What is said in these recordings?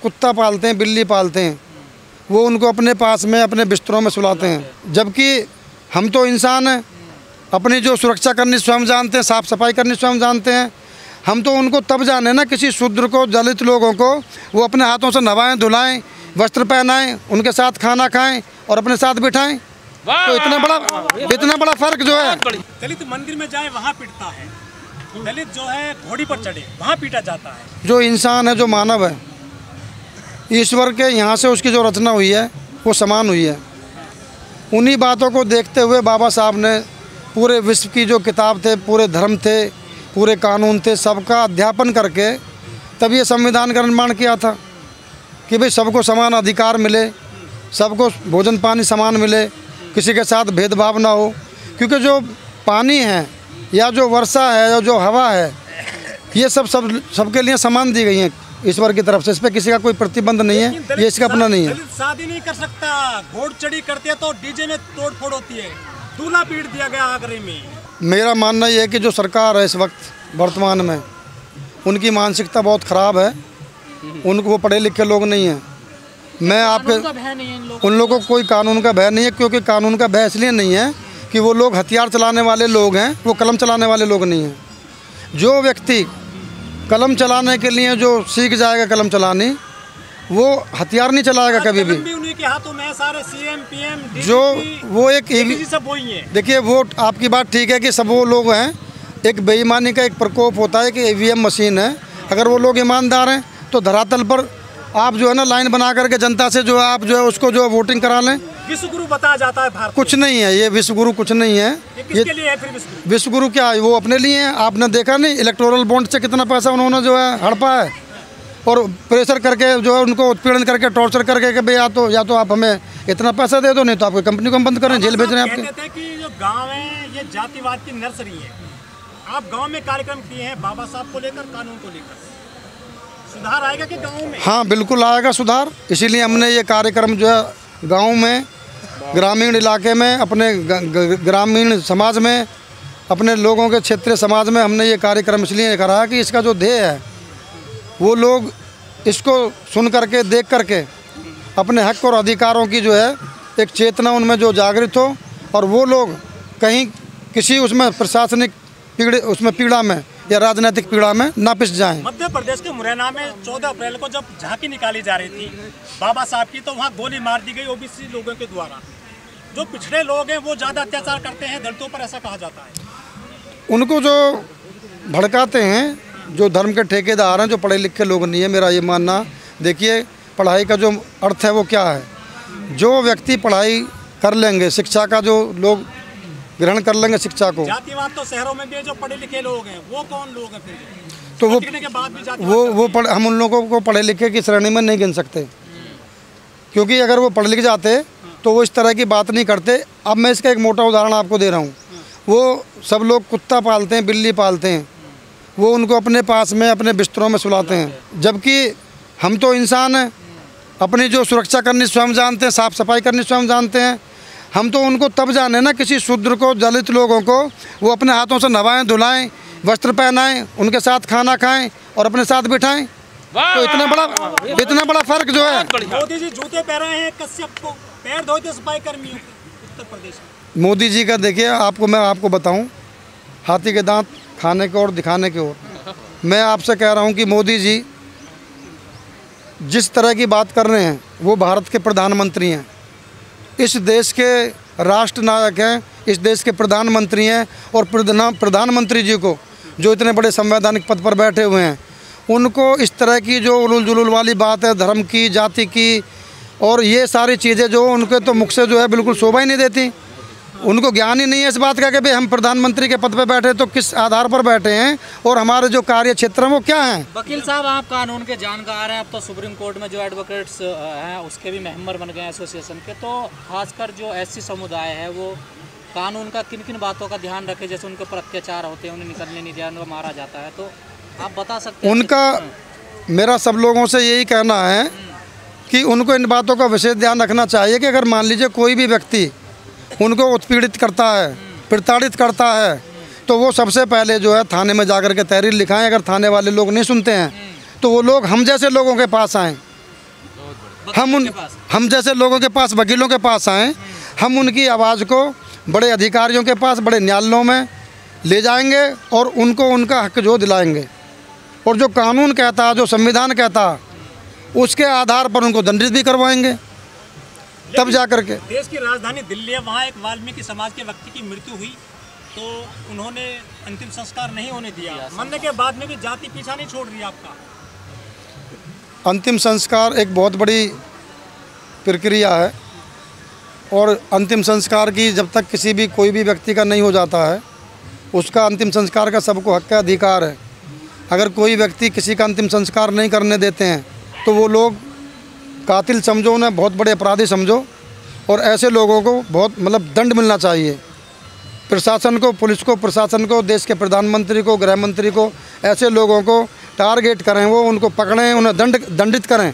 कुत्ता पालते हैं, बिल्ली पालते हैं, वो उनको अपने पास में अपने बिस्तरों में सुलाते हैं, जबकि हम तो इंसान हैं, अपनी जो सुरक्षा करनी स्वयं जानते हैं, साफ़ सफाई करनी स्वयं जानते हैं। हम तो उनको तब जाने ना, किसी शूद्र को, दलित लोगों को वो अपने हाथों से नहवाएं, धुलाएं, वस्त्र पहनाएं, उनके साथ खाना खाएं और अपने साथ बिठाएं। तो इतना बड़ा फर्क जो है। दलित मंदिर में जाए वहाँ पिटता है, दलित जो है घोड़ी पर चढ़े वहाँ पीटा जाता है। जो इंसान है, जो मानव है, ईश्वर के यहाँ से उसकी जो रचना हुई है वो समान हुई है। उन्हीं बातों को देखते हुए बाबा साहब ने पूरे विश्व की जो किताब थे, पूरे धर्म थे, पूरे कानून थे, सबका अध्यापन करके तब ये संविधान का निर्माण किया था कि भाई सबको समान अधिकार मिले, सबको भोजन पानी समान मिले, किसी के साथ भेदभाव ना हो। क्योंकि जो पानी है या जो वर्षा है या जो हवा है, ये सबके लिए समान दी गई हैं ईश्वर की तरफ से। इस पर किसी का कोई प्रतिबंध नहीं है, ये इसका अपना नहीं है। दलित शादी नहीं कर सकता, घोड़ चढ़ी करते हैं तो डीजे में तोड़फोड़ होती है, दूल्हा पीट दिया गया आगरे में। मेरा मानना ये है कि जो सरकार है इस वक्त वर्तमान में, उनकी मानसिकता बहुत ख़राब है। उनको, वो पढ़े लिखे लोग नहीं हैं। मैं आपके उन लोगों को कोई कानून का भय नहीं है, क्योंकि कानून का भय इसलिए नहीं है कि वो लोग हथियार चलाने वाले लोग हैं, वो कलम चलाने वाले लोग नहीं हैं। जो व्यक्ति कलम चलाने के लिए जो सीख जाएगा कलम चलानी, वो हथियार नहीं चलाएगा कभी भी। उन्हीं के हाथों में सारे सीएम पीएम जो वो एक सब वही है। देखिए, वो आपकी बात ठीक है कि सब वो लोग हैं। एक बेईमानी का एक प्रकोप होता है कि ईवीएम मशीन है। अगर वो लोग ईमानदार हैं तो धरातल पर आप जो है ना लाइन बना करके जनता से जो है आप जो है उसको जो है वोटिंग करा लें। विश्व गुरु बताया जाता है भारत। कुछ नहीं है ये विश्व गुरु, कुछ नहीं है। ये किसके लिए है फिर विश्व गुरु क्या है? वो अपने लिए है। आपने देखा नहीं इलेक्टोरल बॉन्ड से कितना पैसा उन्होंने जो है हड़पा है, और प्रेशर करके जो है उनको उत्पीड़न करके, टॉर्चर करके कि भाई या तो आप हमें इतना पैसा दे दो, नहीं तो आपकी कंपनी को हम बंद करें, जेल भेज रहे हैं आपके। कहते थे कि जो गाँव है ये जातिवाद की नर्सरी है। आप गाँव में कार्यक्रम किए हैं बाबा साहब को लेकर, कानून को लेकर, सुधार आएगा कि गाँव में? हाँ, बिल्कुल आएगा सुधार। इसीलिए हमने ये कार्यक्रम जो है गाँव में, ग्रामीण इलाके में, अपने ग्रामीण समाज में, अपने लोगों के क्षेत्रीय समाज में हमने ये कार्यक्रम इसलिए करा है कि इसका जो ध्येय है वो लोग इसको सुन करके, देख करके अपने हक और अधिकारों की जो है एक चेतना उनमें जो जागृत हो, और वो लोग कहीं किसी उसमें प्रशासनिक पीड़ा में या राजनीतिक पीड़ा में ना पिस जाएं। मध्य प्रदेश के मुरैना में 14 अप्रैल को जब झांकी निकाली जा रही थी बाबा साहब की, तो वहाँ गोली मार दी गई ओबीसी लोगों के द्वारा। जो पिछड़े लोग हैं वो ज़्यादा अत्याचार करते हैं दलितों पर, ऐसा कहा जाता है। उनको जो भड़काते हैं, जो धर्म के ठेकेदार हैं, जो पढ़े लिखे लोग नहीं है, मेरा ये मानना। देखिए, पढ़ाई का जो अर्थ है वो क्या है। जो व्यक्ति पढ़ाई कर लेंगे, शिक्षा का जो लोग ग्रहण कर लेंगे शिक्षा को। जातिवाद तो शहरों में भी है, जो पढ़े लिखे लोग हैं वो कौन लोग हैं फिर? तो के बाद भी हम उन लोगों को पढ़े लिखे की श्रेणी में नहीं गिन सकते, क्योंकि अगर वो पढ़ लिख जाते तो वो इस तरह की बात नहीं करते। अब मैं इसका एक मोटा उदाहरण आपको दे रहा हूँ। वो सब लोग कुत्ता पालते हैं, बिल्ली पालते हैं, वो उनको अपने पास में अपने बिस्तरों में सुलाते हैं, जबकि हम तो इंसान हैं, अपनी जो सुरक्षा करनी स्वयं जानते हैं, साफ़ सफाई करनी स्वयं जानते हैं। हम तो उनको तब जाने ना, किसी शूद्र को, दलित लोगों को वो अपने हाथों से नहवाएं, धुलाएं, वस्त्र पहनाएं, उनके साथ खाना खाएं और अपने साथ बिठाएं। तो इतना बड़ा फर्क जो है। मोदी जी जूते पहने हैं कश्यप को, पैर धोते सफाई कर्मियों उत्तर प्रदेश में। मोदी जी का देखिए, मैं आपको बताऊं, हाथी के दांत खाने के और दिखाने के और। मैं आपसे कह रहा हूं कि मोदी जी जिस तरह की बात कर रहे हैं, वो भारत के प्रधानमंत्री हैं, इस देश के राष्ट्र नायक हैं, इस देश के प्रधानमंत्री हैं, और प्रधानमंत्री जी को जो इतने बड़े संवैधानिक पद पर बैठे हुए हैं, उनको इस तरह की जो उलूल जुलूल वाली बात है, धर्म की, जाति की, और ये सारी चीज़ें जो उनके तो मुख से जो है बिल्कुल शोभा ही नहीं देती। उनको ज्ञान ही नहीं है इस बात का कि भाई हम प्रधानमंत्री के पद पे बैठे तो किस आधार पर बैठे हैं, और हमारे जो कार्य क्षेत्र हैं वो क्या हैं। वकील साहब, आप कानून के जानकार हैं, अब तो सुप्रीम कोर्ट में जो एडवोकेट्स हैं उसके भी मेंबर बन गए हैं एसोसिएशन के, तो खासकर जो एससी समुदाय है वो कानून का किन किन बातों का ध्यान रखे? जैसे उनके पर अत्याचार होते हैं, उन्हें निकलने नहीं दिया, उनको मारा जाता है, तो आप बता सकते हैं? उनका मेरा सब लोगों से यही कहना है कि उनको इन बातों का विशेष ध्यान रखना चाहिए कि अगर मान लीजिए कोई भी व्यक्ति उनको उत्पीड़ित करता है, प्रताड़ित करता है, तो वो सबसे पहले जो है थाने में जाकर के तहरीर लिखाएं। अगर थाने वाले लोग नहीं सुनते हैं तो वो लोग हम जैसे लोगों के पास आएँ, हम जैसे लोगों के पास, वकीलों के पास आएँ, हम उनकी आवाज़ को बड़े अधिकारियों के पास, बड़े न्यायालयों में ले जाएंगे और उनको उनका हक जो दिलाएंगे। और जो कानून कहता, जो संविधान कहता, उसके आधार पर उनको दंडित भी करवाएंगे, तब जा कर के। देश की राजधानी दिल्ली है, वहाँ एक वाल्मीकि समाज के व्यक्ति की मृत्यु हुई तो उन्होंने अंतिम संस्कार नहीं होने दिया। मरने के बाद में भी जाति पीछा नहीं छोड़ रही आपका। अंतिम संस्कार एक बहुत बड़ी प्रक्रिया है और अंतिम संस्कार की जब तक किसी भी कोई भी व्यक्ति का नहीं हो जाता है, उसका अंतिम संस्कार का सबको हक का अधिकार है। अगर कोई व्यक्ति किसी का अंतिम संस्कार नहीं करने देते हैं तो वो लोग कातिल समझो, उन्हें बहुत बड़े अपराधी समझो, और ऐसे लोगों को बहुत दंड मिलना चाहिए। प्रशासन को, पुलिस को, प्रशासन को, देश के प्रधानमंत्री को, गृह मंत्री को, ऐसे लोगों को टारगेट करें, वो उनको पकड़ें, उन्हें दंडित करें।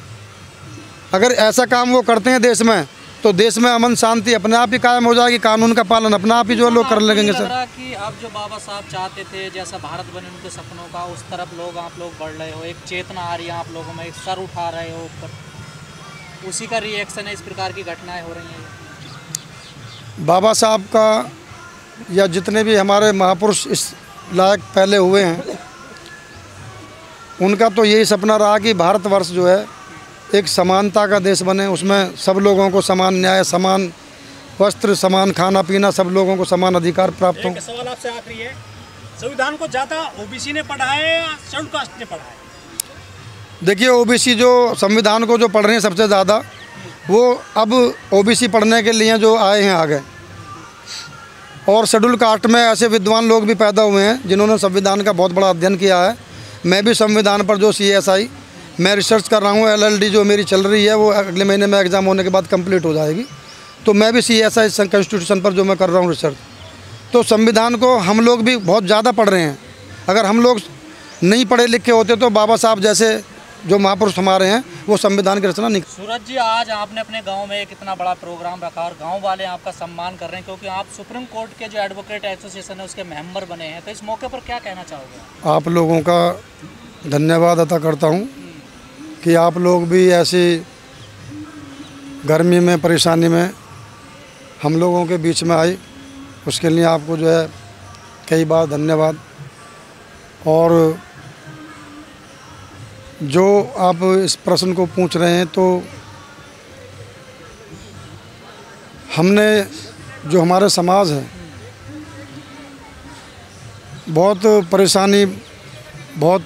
अगर ऐसा काम वो करते हैं देश में, तो देश में अमन शांति अपने आप ही कायम हो जाएगी, कानून का पालन अपने आप ही जो लोग करने लगेंगे। सर, कि अब जो बाबा साहब चाहते थे, जैसा भारत बने उनके सपनों का, उस तरफ आप लोग बढ़ रहे हो, एक चेतना आ रही है आप लोगों में, एक सर उठा रहे हो ऊपर, उसी का रिएक्शन है इस प्रकार की घटनाएं हो रही हैं। बाबा साहब का या जितने भी हमारे महापुरुष इस लायक पहले हुए हैं, उनका तो यही सपना रहा कि भारतवर्ष जो है एक समानता का देश बने, उसमें सब लोगों को समान न्याय, समान वस्त्र, समान खाना पीना, सब लोगों को समान अधिकार प्राप्त हो। एक सवाल आपसे आखिरी है, संविधान को ज़्यादा ओबीसी ने पढ़ा है या शेड्यूल कास्ट ने पढ़ा है? देखिए, ओबीसी जो संविधान को जो पढ़ रहे हैं सबसे ज़्यादा, वो अब ओबीसी पढ़ने के लिए जो आए हैं आगे, और शेड्यूल कास्ट में ऐसे विद्वान लोग भी पैदा हुए हैं जिन्होंने संविधान का बहुत बड़ा अध्ययन किया है। मैं भी संविधान पर जो CSI मैं रिसर्च कर रहा हूँ, LLD जो मेरी चल रही है, वो अगले महीने में एग्ज़ाम होने के बाद कंप्लीट हो जाएगी, तो मैं भी CSI कॉन्स्टिट्यूशन पर जो मैं कर रहा हूँ रिसर्च, तो संविधान को हम लोग भी बहुत ज़्यादा पढ़ रहे हैं। अगर हम लोग नहीं पढ़े लिखे होते तो बाबा साहब जैसे जो महापुरुष हमारे हैं वो संविधान की रचना नहीं। सूरज जी, आज आपने अपने गांव में एक इतना बड़ा प्रोग्राम रखा और गांव वाले आपका सम्मान कर रहे हैं, क्योंकि आप सुप्रीम कोर्ट के जो एडवोकेट एसोसिएशन है उसके मेंबर बने हैं, तो इस मौके पर क्या कहना चाहोगे? आप लोगों का धन्यवाद अदा करता हूं कि आप लोग भी ऐसी गर्मी में, परेशानी में हम लोगों के बीच में आए, उसके लिए आपको जो है कई बार धन्यवाद। और जो आप इस प्रश्न को पूछ रहे हैं, तो हमने जो हमारे समाज है बहुत परेशानी, बहुत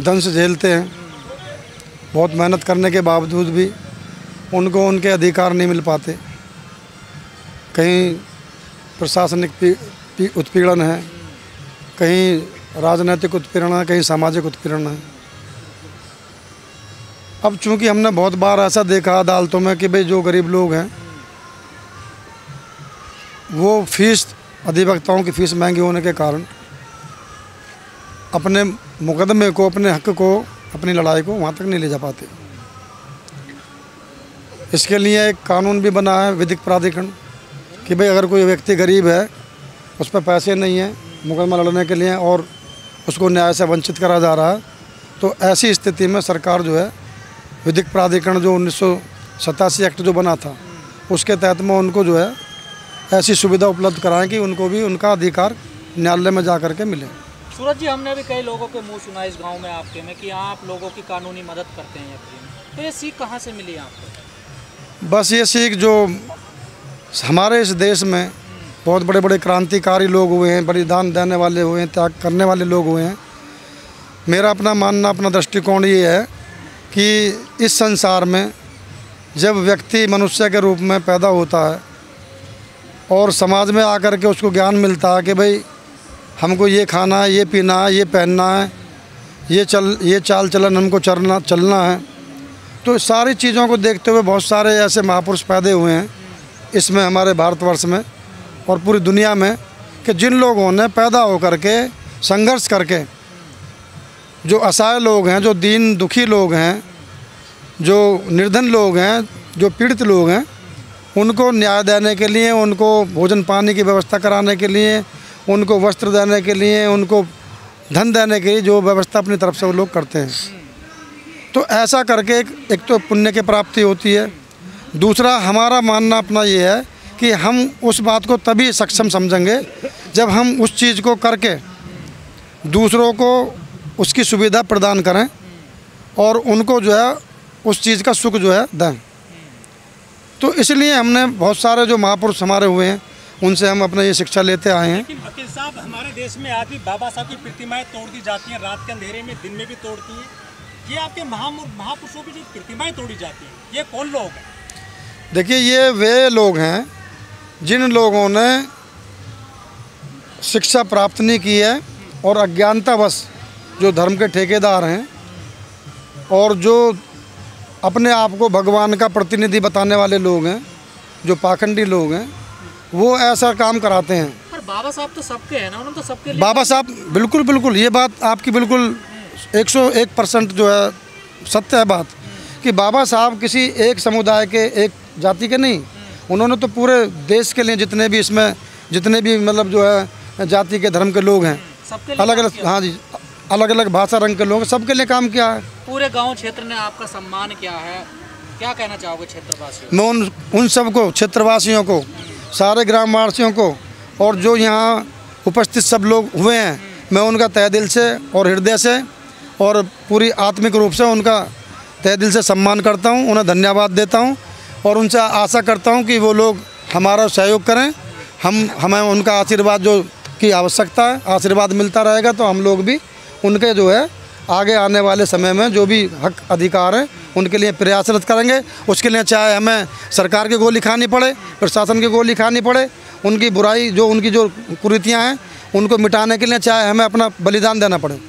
दंश झेलते हैं, बहुत मेहनत करने के बावजूद भी उनको उनके अधिकार नहीं मिल पाते। कहीं प्रशासनिक उत्पीड़न है, कहीं राजनीतिक उत्पीड़न है, कहीं सामाजिक उत्पीड़न है। अब चूंकि हमने बहुत बार ऐसा देखा अदालतों में कि भाई जो गरीब लोग हैं वो फीस, अधिवक्ताओं की फ़ीस महंगी होने के कारण अपने मुकदमे को, अपने हक को, अपनी लड़ाई को वहाँ तक नहीं ले जा पाते। इसके लिए एक कानून भी बना है, विधिक प्राधिकरण, कि भाई अगर कोई व्यक्ति गरीब है, उस पर पैसे नहीं हैं मुकदमा लड़ने के लिए और उसको न्याय से वंचित करा जा रहा है, तो ऐसी स्थिति में सरकार जो है विधिक प्राधिकरण जो 1987 एक्ट जो बना था, उसके तहत में उनको जो है ऐसी सुविधा उपलब्ध कराएं कि उनको भी उनका अधिकार न्यायालय में जा कर के मिले। सूरज जी, हमने भी कई लोगों के मुंह सुना इस गांव में आपके में कि आप लोगों की कानूनी मदद करते हैं, तो ये सीख कहाँ से मिली आपको? बस ये सीख जो हमारे इस देश में बहुत बड़े बड़े क्रांतिकारी लोग हुए हैं, बलिदान देने वाले हुए हैं, त्याग करने वाले लोग हुए हैं। मेरा अपना मानना, अपना दृष्टिकोण ये है कि इस संसार में जब व्यक्ति मनुष्य के रूप में पैदा होता है और समाज में आकर के उसको ज्ञान मिलता है कि भाई हमको ये खाना है, ये पीना है, ये पहनना है, ये चाल चलन हमको चलना है, तो सारी चीज़ों को देखते हुए बहुत सारे ऐसे महापुरुष पैदा हुए हैं इसमें, हमारे भारतवर्ष में और पूरी दुनिया में, कि जिन लोगों ने पैदा होकर के संघर्ष करके जो असहाय लोग हैं, जो दीन दुखी लोग हैं, जो निर्धन लोग हैं, जो पीड़ित लोग हैं, उनको न्याय देने के लिए, उनको भोजन पानी की व्यवस्था कराने के लिए, उनको वस्त्र देने के लिए, उनको धन देने के लिए जो व्यवस्था अपनी तरफ से वो लोग करते हैं। तो ऐसा करके एक तो पुण्य की प्राप्ति होती है। दूसरा हमारा मानना अपना ये है कि हम उस बात को तभी सक्षम समझेंगे जब हम उस चीज़ को करके दूसरों को उसकी सुविधा प्रदान करें और उनको जो है उस चीज़ का सुख जो है दें। तो इसलिए हमने बहुत सारे जो महापुरुष हमारे हुए हैं उनसे हम अपना ये शिक्षा लेते आए हैं। लेकिन वकील साहब, हमारे देश में आज भी बाबा साहब की प्रतिमाएं तोड़ दी जाती हैं, रात के अंधेरे में, दिन में भी तोड़ती हैं। ये आपके महापुरुषों की जो प्रतिमाएं तोड़ी जाती हैं, ये कौन लोग हैं? देखिए, ये वे लोग हैं जिन लोगों ने शिक्षा प्राप्त नहीं की है और अज्ञानतावश जो धर्म के ठेकेदार हैं और जो अपने आप को भगवान का प्रतिनिधि बताने वाले लोग हैं, जो पाखंडी लोग हैं, वो ऐसा काम कराते हैं। पर बाबा साहब तो सबके हैं ना, उन्होंने तो सबके लिए। बाबा साहब बिल्कुल बिल्कुल, ये बात आपकी बिल्कुल 101% जो है सत्य है बात कि बाबा साहब किसी एक समुदाय के, एक जाति के नहीं, उन्होंने तो पूरे देश के लिए जितने भी मतलब जो है जाति के, धर्म के लोग हैं, अलग अलग, हाँ जी, अलग अलग भाषा, रंग के लोग, सबके लिए काम किया है। पूरे गांव क्षेत्र ने आपका सम्मान किया है, क्या कहना चाहोगे क्षेत्रवासियों? मैं उन सबको, क्षेत्रवासियों को, सारे ग्रामवासियों को और जो यहाँ उपस्थित सब लोग हुए हैं, मैं उनका तहे दिल से और हृदय से और पूरी आत्मिक रूप से उनका तहे दिल से सम्मान करता हूँ, उन्हें धन्यवाद देता हूँ और उनसे आशा करता हूँ कि वो लोग हमारा सहयोग करें। हमें उनका आशीर्वाद जो की आवश्यकता है, आशीर्वाद मिलता रहेगा तो हम लोग भी उनके जो है आगे आने वाले समय में जो भी हक अधिकार हैं उनके लिए प्रयासरत करेंगे। उसके लिए चाहे हमें सरकार की गोली खानी पड़े, प्रशासन की गोली खानी पड़े, उनकी बुराई जो, उनकी जो कुरीतियाँ हैं उनको मिटाने के लिए चाहे हमें अपना बलिदान देना पड़े।